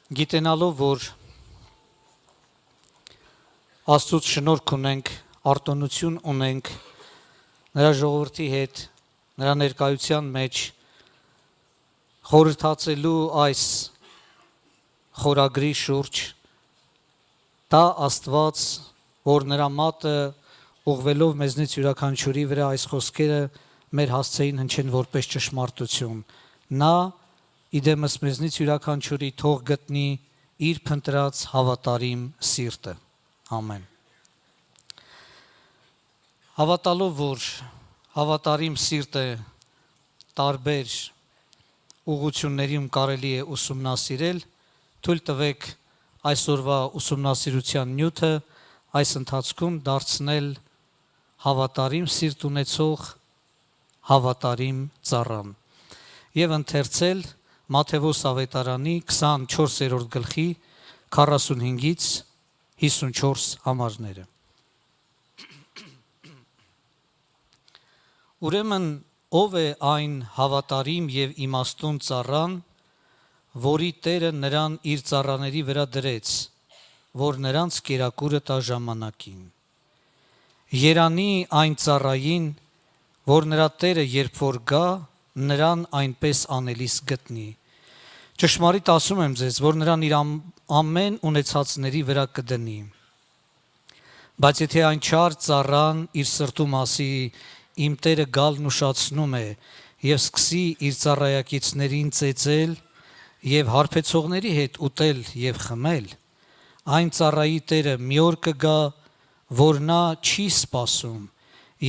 Գիտենալով, որ Աստծուց շնորհք ունենք, արտոնություն ունենք նրա ժողովրդի հետ, նրա ներկայության մեջ խորհրդացելու այս խորագրի շուրջ, դա Աստված, որ նրա մատը ուղղվելով մեզնից յուրաքանչյուրի վրա այս խոսքերը մեր հասցեին հնչեն որպես ճշմարտություն, նա իդեմս մեզնից յուրաքանչյուրի թող գտնի իր փնտրած հավատարիմ սիրտը, ամեն։ Հավատալով, որ հավատարիմ սիրտը տարբեր ուղղություններում կարելի է ուսումնասիրել, թույլ տվեք այսօրվա ուսումնասիրության նյութը այս ընթացքում դարձնել հավատարիմ սիրտ ունեցող հավատարիմ ծառան և ընթերցել Մատթեոս ավետարանի 24-րդ գլխի 45-ից 54 համարները։ Ուրեմն ով է այն հավատարիմ և իմաստուն ծառան, որի Տերը նրան իր ծառաների վրա դրեց, որ նրանց կերակուրը տա ժամանակին։ Երանի այն ծառային, որ նրա Տերը երբ որ գա, նրան այնպես անելիս գտնի։ Ճշմարիտ ասում եմ ձեզ, որ նրան իր ամեն ունեցածների վրա կդնի։ Բայց եթե այն չար ծառան իր սրտում ասի, իմ Տերը գալն ուշացնում է և սկսի իր ծառայակիցներին ծեծել և հարբեցողների հետ ուտել և խմել, այն ծառայի Տերը մի օր կգա, որ նա չի սպասում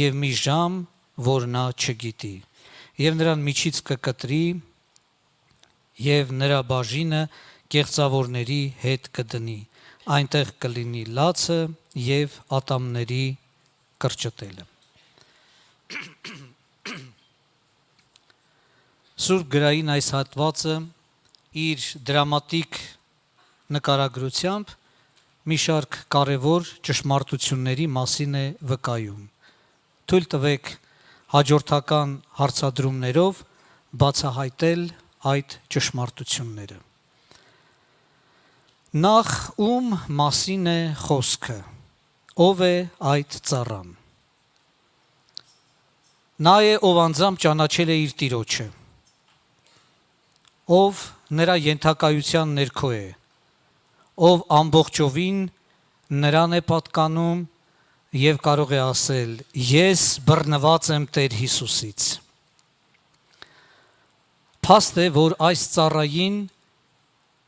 և մի ժամ, որ նա չգիտի, և նրան միջից կկտրի և նրա բաժինը կեղծավորների հետ կդնի, այնտեղ կլինի լացը և ատամների կրճտելը։ Սուրբ գրային այս հատվածը իր դրամատիկ նկարագրությամբ մի շարք կարևոր ճշմարտությունների մասին է վկայում։ Թույլ տվեք հաջորդական հարցադրումներով բացահայտել այդ ճշմարտությունները։ Նախ ում մասին է խոսքը, ով է այդ ծառան։ Նա է, ով անձամբ ճանաչել է իր Տիրոջը, ով նրա ենթակայության ներքո է, ով ամբողջովին նրան է պատկանում և կարող է ասել. ես բռնված եմ Տեր Հիսուսից։ Փաստ է, որ այս ծառային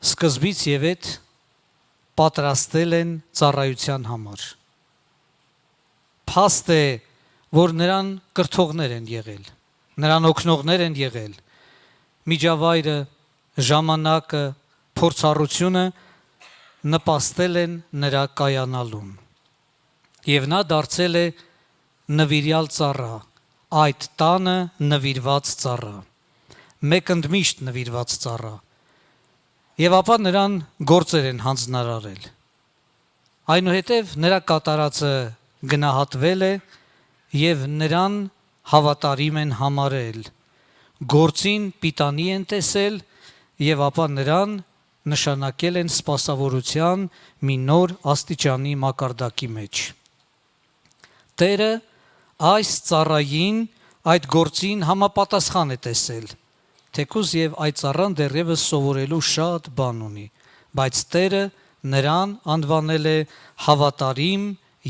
սկզբից և ետ պատրաստել են ծառայության համար։ Փաստ է, որ նրան կրթողներ են եղել, նրան օգնողներ են եղել, միջավայրը, ժամանակը, փորձառությունը նպաստել են նրա կայանալուն։ Եվ նա դարձել է նվիրյալ ծառա, այդ տանը նվիրված ծառա, մեկընդմիշտ նվիրված ծառա, և ապա նրան գործեր են հանձնարարել։ Այնուհետև նրա կատարածը գնահատվել է և նրան հավատարիմ են համարել, գործին պիտանի են տեսել և ապա նրան նշանակել են սպասավորության մի նոր աստիճանի մակարդակի մեջ։ Տերը այս ծառային այդ գործին համապատասխան է տեսել, թեկուզ և այդ ծառան դեռևս սովորելու շատ բան ունի, բայց Տերը նրան անվանել է հավատարիմ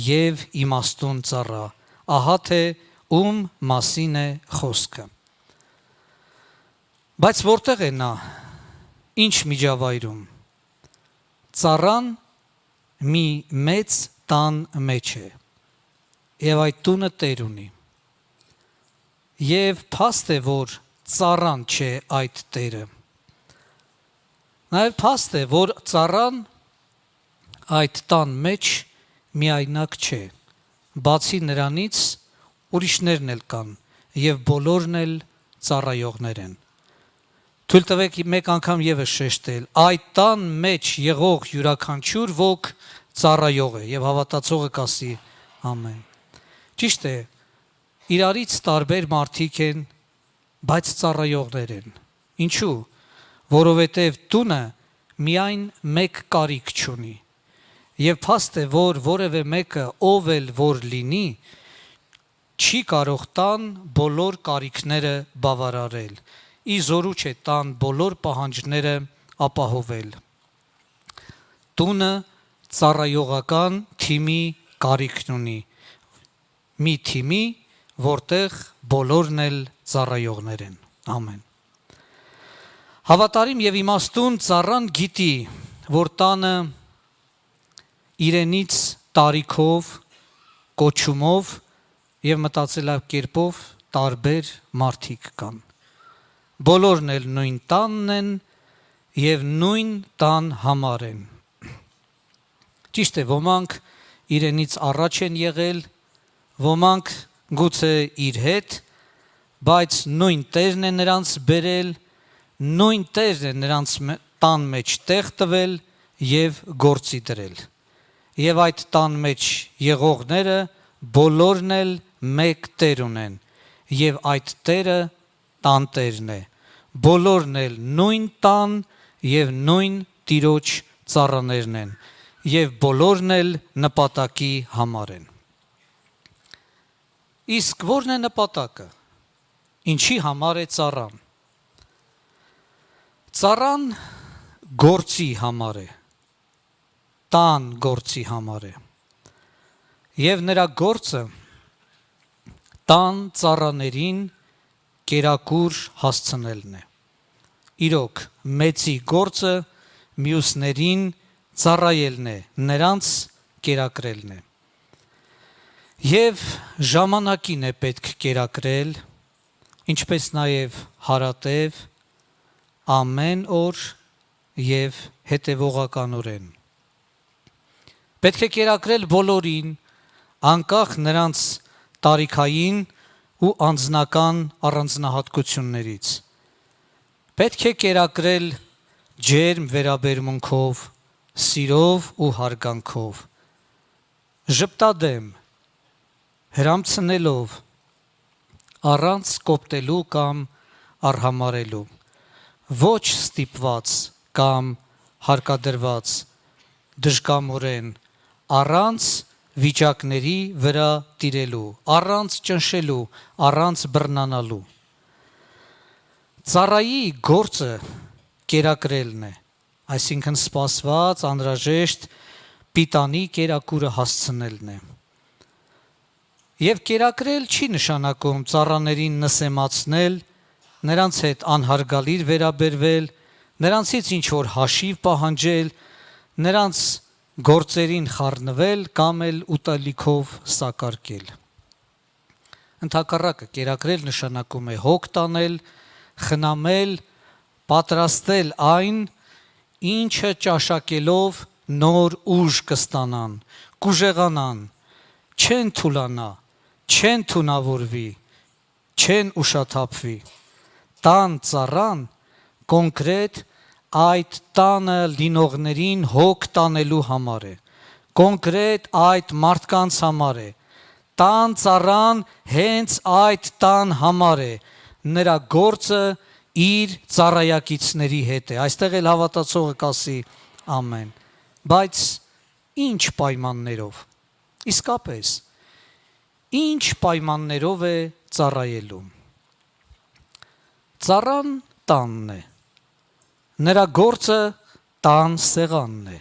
և իմաստուն ծառա, ահա թե ում մասին է խոսքը։ Բայց որտեղ է նա, ինչ միջավայրում։ Ծառան մի մեծ տան մեջ է և այդ տունը տեր ունի։ Եվ փաստ է, որ ծառան չէ այդ տերը։ Նաև փաստ է, որ ծառան այդ տան մեջ միայնակ չէ, բացի նրանից ուրիշներն էլ կան և բոլորն էլ ծառայողներ են։ Թույլ տվեք մեկ անգամ ևս շեշտել, այդ տան մեջ եղող յուրաքանչյուր ոք ծառայող է և հավատացողը կասի ամեն։ Ճիշտ է, իրարից տարբեր մարդիկ են, բայց ծառայողներ են։ Ինչու՞։ Որովհետև տունը միայն մեկ կարիք չունի։ Եվ փաստ է, որ որևէ մեկը ով էլ որ լինի, չի կարող տան բոլոր կարիքները բավարարել։ Ի զորու չէ տան բոլոր պահանջները ապահովել։ Տունը ծառայողական թիմի կարիքն ունի։ Մի թիմի, որտեղ բոլորն էլ ծառայողներ են։ Ամեն։ Հավատարիմ եւ իմաստուն ծառան գիտի, որ տանը իրենից տարիքով, կոչումով եւ մտածելակերպով տարբեր մարդիկ կան։ Բոլորն էլ նույն տանն են եւ նույն տան համար են։ Ճիշտ է, ոմանք իրենից առաջ են եղել, ոմանք գուցե իր հետ, բայց նույն Տերն է նրանց բերել, նույն Տերն է նրանց տան մեջ տեղ տվել եւ գործի դրել։ Եվ այդ տան մեջ եղողները բոլորն էլ մեկ Տեր ունեն, եւ այդ Տերը տան Տերն է։ Բոլորն էլ նույն տան եւ նույն Տիրոջ ծառաներն են, եւ բոլորն էլ նպատակի համար են։ Իսկ ո՞րն է նպատակը։ Ինչի համար է ծառան։ Ծառան գործի համար է, տան գործի համար է, եւ նրա գործը տան ծառաներին կերակուր հասցնելն է։ Իրոք մեծի գործը մյուսներին ծառայելն է, նրանց կերակրելն է։ Եվ ժամանակին է պետք կերակրել, ինչպես նաև հարատև, ամեն օր եւ հետևողականորեն։ Պետք է կերակրել բոլորին, անկախ նրանց տարիքային ու անձնական առանձնահատկություններից։ Պետք է կերակրել ջերմ վերաբերմունքով, սիրով ու հարգանքով, ժպտադեմ, հրամցնելով, առանց կոպտելու կամ արհամարելու, ոչ ստիպված կամ հարկադրված, դժկամորեն, առանց վիճակների վրա տիրելու, առանց ճնշելու, առանց բռնանալու։ Ծառայի գործը կերակրելն է, այսինքն սպասված, անհրաժեշտ պիտանի կերակուրը հասցնելն է։ Եվ կերակրել չի նշանակում ծառաներին նսեմացնել, նրանց հետ անհարգալից վերաբերվել, նրանցից ինչ-որ հաշիվ պահանջել, նրանց գործերին խառնվել կամ էլ ուտելիքով սակարկել։ Ընդհակառակը կերակրել նշանակում է հոգ տանել, խնամել, պատրաստել այն, ինչը ճաշակելով նոր ուժ կստանան, կուժեղանան, չեն թուլանա, չեն թունավորվի, չեն ուշաթափվի։ Տան ծառան կոնկրետ այդ տանը լինողներին հոգ տանելու համար է, կոնկրետ այդ մարդկանց համար է, տան ծառան հենց այդ տան համար է, նրա գործը իր ծառայակիցների հետ է, այստեղ էլ հավատացողը կասի ամեն, բայց ինչ պայմաններով, իսկապես, ինչ պայմաններով է ծառայելու։ Ծառան տանն է, նրա գործը տան սեղանն է։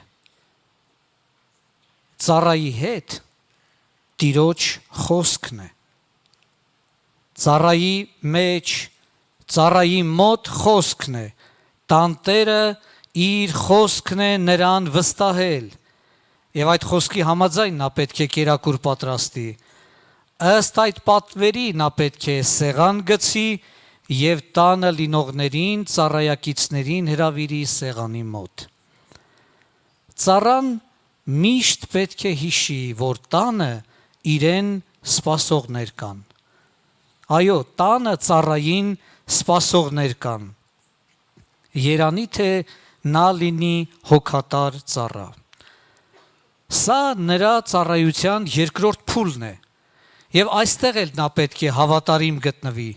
Ծառայի հետ Տիրոջ խոսքն է։ Ծառայի մեջ, ծառայի մոտ խոսքն է, տանտերը իր խոսքն է նրան վստահել, եւ այդ խոսքի համաձայն նա պետք է կերակուր պատրաստի, ըստ այդ պատվերի նա պետք է սեղան գցի եւ տանը լինողներին, ծառայակիցներին հրավիրի սեղանի մոտ։ Ծառան միշտ պետք է հիշի, որ տանը իրեն սպասողներ կան։ Այո, տանը ծառային սպասողներ կան։ Երանի թե նա լինի հոգատար ծառա։ Սա նրա ծառայության երկրորդ փուլն է, եւ այստեղ էլ նա պետք է հավատարիմ գտնվի,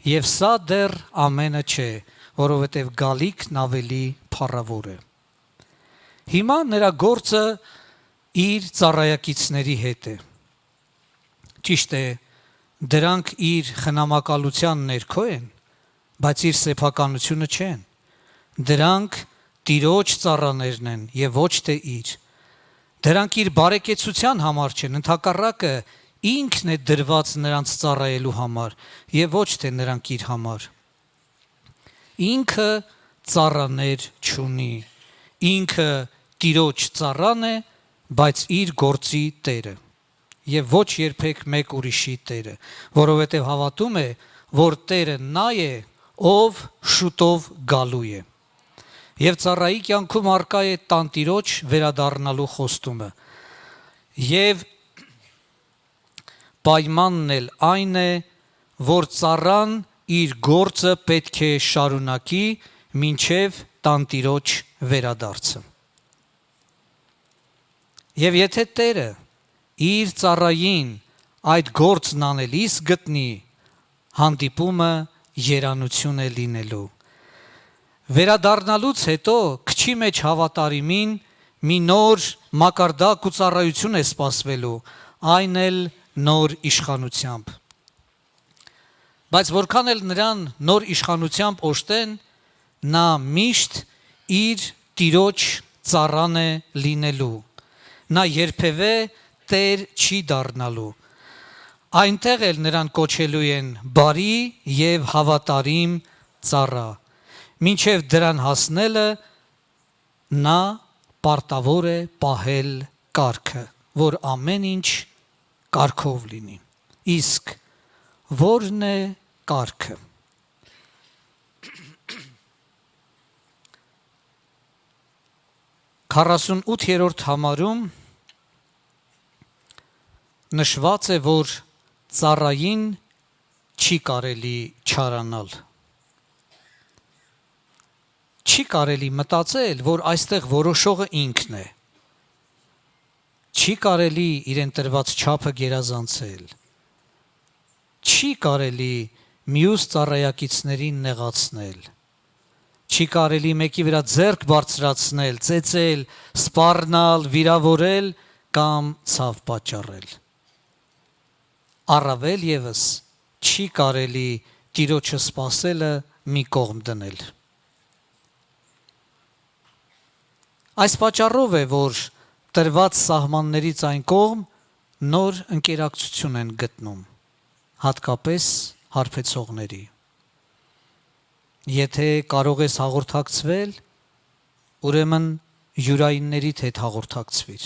եւ սա դեռ ամենը չէ, որովհետեւ գալիքն ավելի փառավոր է։ Հիմա նրա գործը իր ծառայակիցների հետ է։ Ճիշտ է, դրանք իր խնամակալության ներքո են, բայց իր սեփականությունը չեն։ Դրանք Տիրոջ ծառաներն են եւ ոչ թե իր։ Դրանք իր բարեկեցության համար չեն, ընդհակառակը ինքն է դրված նրանց ծառայելու համար եւ ոչ թե նրանք իր համար։ Ինքը ծառաներ չունի։ Ինքը Տիրոջ ծառան է, բայց իր գործի տերը եւ ոչ երբեք մեկ ուրիշի տերը, որովհետեւ հավատում է, որ Տերը նա է, ով շուտով գալու է։ Եվ ծառայի կյանքում արկա է տանտիրոջ վերադառնալու խոստումը։ Եվ պայմանն էլ այն է, որ ծառան իր գործը պետք է շարունակի մինչև տանտիրոջ վերադարձը։ Եվ եթե Տերը իր ծառային այդ գործն անելիս գտնի, հանդիպումը երանություն է լինելու։ Վերադառնալուց հետո քչի մեջ հավատարիմին մի նոր մակարդակ ու ծառայություն է սպասվելու, այն էլ նոր իշխանությամբ։ Բայց որքան էլ նրան նոր իշխանությամբ օժտեն, նա միշտ իր Տիրոջ ծառան է լինելու։ Նա երբևէ Տեր չի դառնալու։ Այնտեղ էլ նրան կոչելու են բարի եւ հավատարիմ ծառա։ Մինչև դրան հասնելը նա պարտավոր է պահել կարգը, որ ամեն ինչ կարգով լինի։ Իսկ ո՞րն է կարգը։ 48-րդ համարում նշված է, որ ծառային չի կարելի չարանալ։ Չի կարելի մտածել, որ այստեղ որոշողը ինքն է։ Չի կարելի իրեն տրված չափը գերազանցել։ Չի կարելի մյուս ծառայակիցներին նեղացնել։ Չի կարելի մեկի վրա ձեռք բարձրացնել, ծեծել, սպառնալ, վիրավորել կամ ցավ պատճառել։ Առավել եւս չի կարելի Տիրոջը սպասելը մի կողմ դնել։ Այս պատճառով է, որ տրված սահմաններից այն կողմ նոր ընկերակցություն են գտնում, հատկապես հարբեցողների։ Եթե կարող ես հաղորդակցվել, ուրեմն յուրայիններիդ հետ հաղորդակցվիր։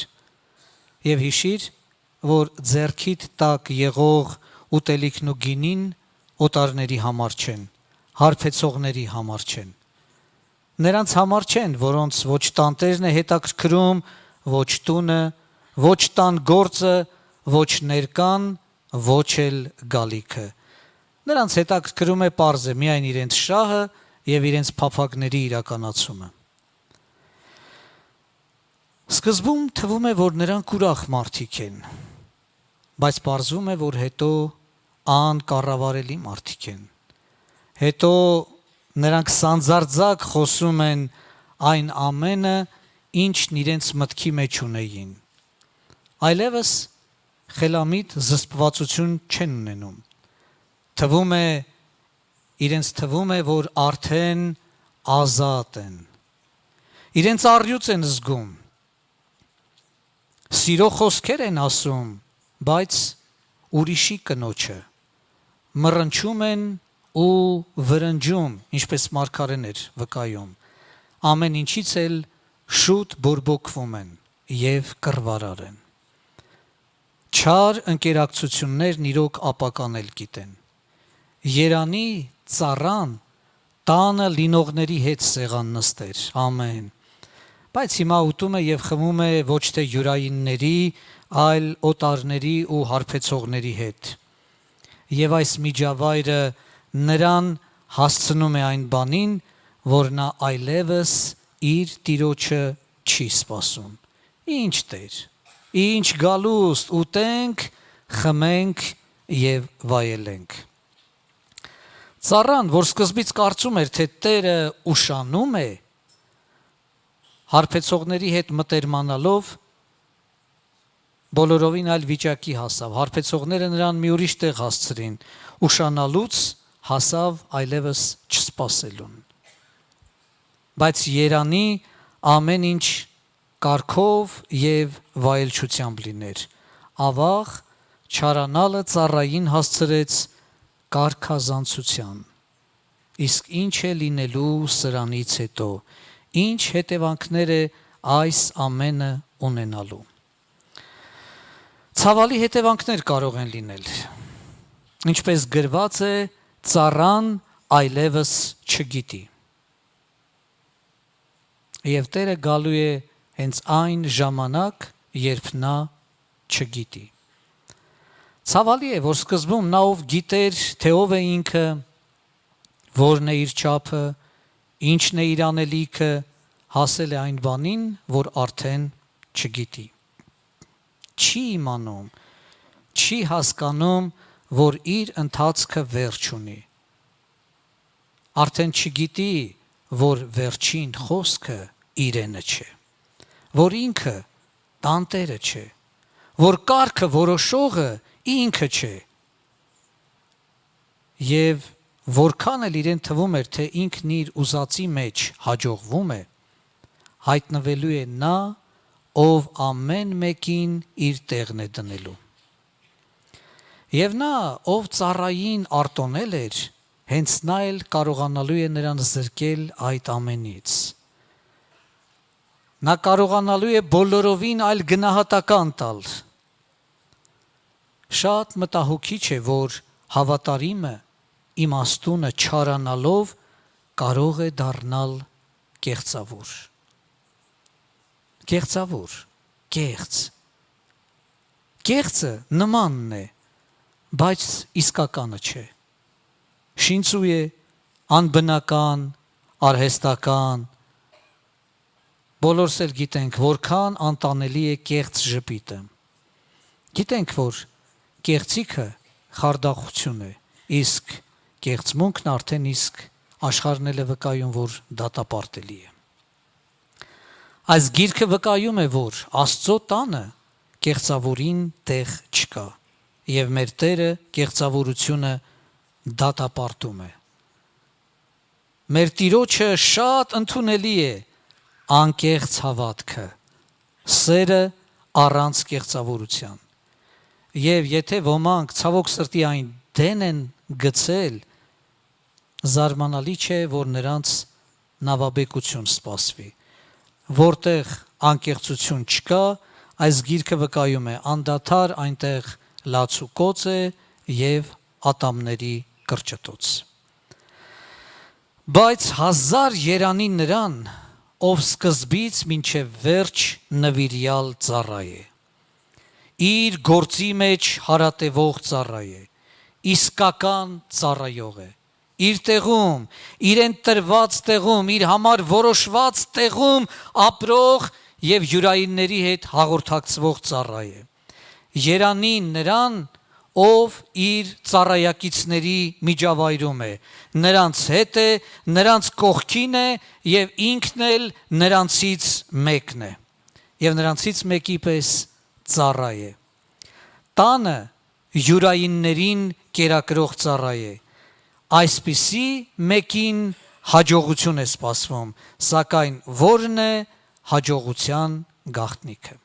Եվ հիշիր, որ ձեռքիդ տակ եղող ուտելիքն ու գինին օտարների համար չեն, հարբեցողների համար չեն։ Նրանց համար չեն, որոնց ոչ տանտերն է հետաքրքրում, ոչ տունը, ոչ տան գործը, ոչ ներկան, ոչ էլ գալիքը։ Նրանց հետաքրքրում է պարզը միայն իրենց շահը եւ իրենց փափագների իրականացումը։ Սկզբում թվում է, որ նրանք ուրախ մարդիկ են, բայց պարզվում է, որ հետո անկառավարելի մարդիկ են։ Հետո նրանք սանձարձակ խոսում են այն ամենը, ինչն իրենց մտքի մեջ ունեին։ Այլևս խելամիտ զսպվածություն չեն ունենում։ Իրենց թվում է, որ արդեն ազատ են։ Իրենց առյուծ են զգում։ Սիրո խոսքեր են ասում, բայց ուրիշի կնոջը։ Մռնչում են ու վրնջում, ինչպես մարգարեներ վկայում։ Ամեն ինչից էլ շուտ բորբոքվում են եւ կռվարար են։ Չար ընկերակցություններն իրոք ապականել գիտեն։ Երանի ծառան տանը լինողների հետ սեղան նստեր, ամեն։ Բայց հիմա ուտում է եւ խմում է ոչ թե յուրայինների, այլ օտարների ու հարբեցողների հետ։ Եվ այս միջավայրը նրան հասցնում է այն բանին, որ նա այլևս իր Տիրոջը չի սպասում։ Ինչ Տեր, ինչ գալուստ, ուտենք, խմենք եւ վայելենք։ Ծառան, որ սկզբից կարծում էր, թե Տերը ուշանում է, հարբեցողների հետ մտերմանալով բոլորովին այլ վիճակի հասավ։ Հարբեցողները նրան մի ուրիշ տեղ հասցրին, ուշանալուց հասավ այլևս չսպասելուն։ Բայց երանի ամեն ինչ կարգով եւ վայելչությամբ լիներ։ Ավաղ չարանալը ծառային հասցրեց կարգազանցության։ Իսկ ինչ է լինելու սրանից հետո, ինչ հետևանքներ է այս ամենը ունենալու։ Ցավալի հետևանքներ կարող են լինել, ինչպես գրված է, ծառան այլևս չգիտի։ Եվ Տերը գալու է հենց այն ժամանակ, երբ նա չգիտի։ Ցավալի է, որ սկզբում նա ով գիտեր, թե ով է ինքը, որն է իր չափը, ինչն է իր անելիքը, հասել է այն բանին, որ արդեն չգիտի։ Չի իմանում, չի հասկանում, որ իր ընթացքը վերջ ունի։ Արդեն չգիտի, որ վերջին խոսքը իրենը չէ, որ ինքը տանտերը չէ, որ կարգը որոշողը ինքը չէ։ Եվ որքան էլ իրեն թվում էր, թե ինքն իր ուզածի մեջ հաջողվում է, հայտնվելու է նա, ով ամեն մեկին իր տեղն է դնելու։ Եվ նա, ով ծառային արտոնել էր, հենց նա էլ կարողանալու է նրան զրկել այդ ամենից։ Նա կարողանալու է բոլորովին այլ գնահատական տալ։ Շատ մտահոգիչ է, որ հավատարիմը իմաստունը չարանալով կարող է դառնալ կեղծավոր։ Կեղծավոր, կեղծ։ Կեղծը նմանն է, բայց իսկականը չէ։ Շինծու է, անբնական, արհեստական։ Բոլորս էլ գիտենք, որքան անտանելի է կեղծ ժպիտը։ Գիտենք, որ կեղծիքը խարդախություն է, իսկ կեղծմունքն արդեն իսկ աշխարհն էլ է վկայում, որ դատապարտելի է։ Այս գիրքը վկայում է, որ Աստծո տանը կեղծավորին տեղ չկա, եւ մեր Տերը կեղծավորությունը դատապարտում է։ Մեր Տիրոջը շատ ընդունելի է անկեղծ հավատքը, սերը առանց կեղծավորության։ Եվ եթե ոմանք ցավոք սրտի այն դեն են գցել, զարմանալի չէ, որ նրանց նավաբեկություն սպասվի։ Որտեղ անկեղծություն չկա, այս գիրքը վկայում է, անդադար այնտեղ լացուկոծ է եւ ատամների կրճտոց։ Բայց 1000 երանի նրան, ով սկզբից մինչև վերջ նվիրյալ ծառա է, իր գործի մեջ հարատևող ծառա է, իսկական ծառայող է, իր տեղում, իրեն տրված տեղում, իր համար որոշված տեղում ապրող եւ յուրայինների հետ հաղորդակցվող ծառա է։ Երանին նրան, ով իր ծառայակիցների միջավայրում է, նրանց հետ է, նրանց կողքին է եւ ինքն էլ նրանցից մեկն է։ Եվ նրանցից մեկի պես ծառա է։ Տանը յուրայիններին կերակրող ծառա է։ Այսպիսի մեկին հաջողություն է սպասվում, սակայն որն է հաջողության գաղտնիքը։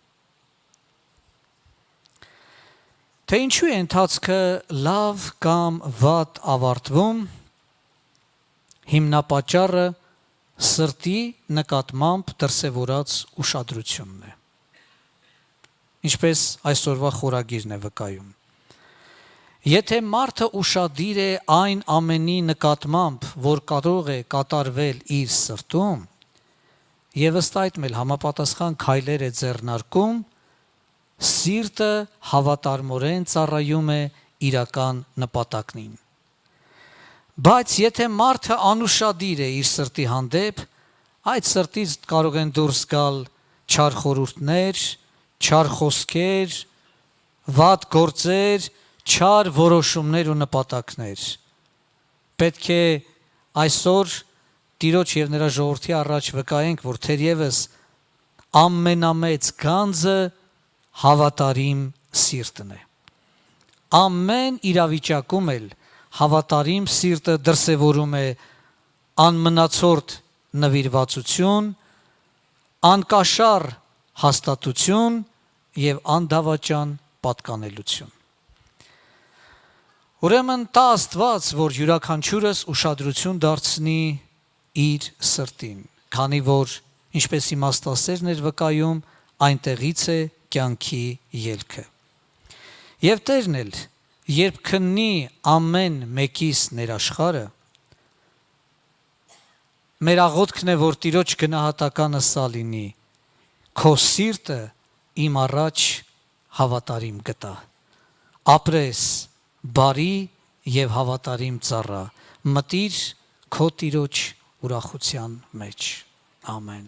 Թե ինչու է ընթացքը լավ կամ վատ ավարտվում, հիմնապատճառը սրտի նկատմամբ դրսևորած ուշադրությունն է։ Ինչպես այսօրվա խորագիրն է վկայում։ Եթե մարդը ուշադիր է այն ամենի նկատմամբ, որ կարող է կատարվել իր սրտում, եւ ըստ այդմ էլ համապատասխան քայլեր է ձեռնարկում, սիրտը հավատարմորեն ծառայում է իրական նպատակին։ Բայց եթե մարդը անուշադիր է իր սրտի հանդեպ, այդ սրտից կարող են դուրս գալ չար խորհուրդներ, չար խոսքեր, վատ գործեր, չար որոշումներ ու նպատակներ։ Պետք է այսօր Տիրոջ եւ նրա ժողովրդի առաջ վկայենք, որ թերևս ամենամեծ գանձը հավատարիմ սիրտն է։ Ամեն իրավիճակում էլ հավատարիմ սիրտը դրսևորում է անմնացորդ նվիրվածություն, անկաշառ հաստատություն և անդավաճան պատկանելություն։ Ուրեմն տա Աստված, որ յուրաքանչյուրս ուշադրություն դարձնի իր սրտին, քանի որ, ինչպես իմաստասերն էր վկայում, այնտեղից է կյանքի ելքը։ Եվ Տերն էլ, երբ քննի ամեն մեկիս ներաշխարը, մեր աղոթքն է, որ Տիրոջ գնահատականը սա լինի. քո սիրտը իմ առաջ հավատարիմ գտա, ապրես բարի և հավատարիմ ծառա, մտիր քո Տիրոջ ուրախության մեջ։ Ամեն։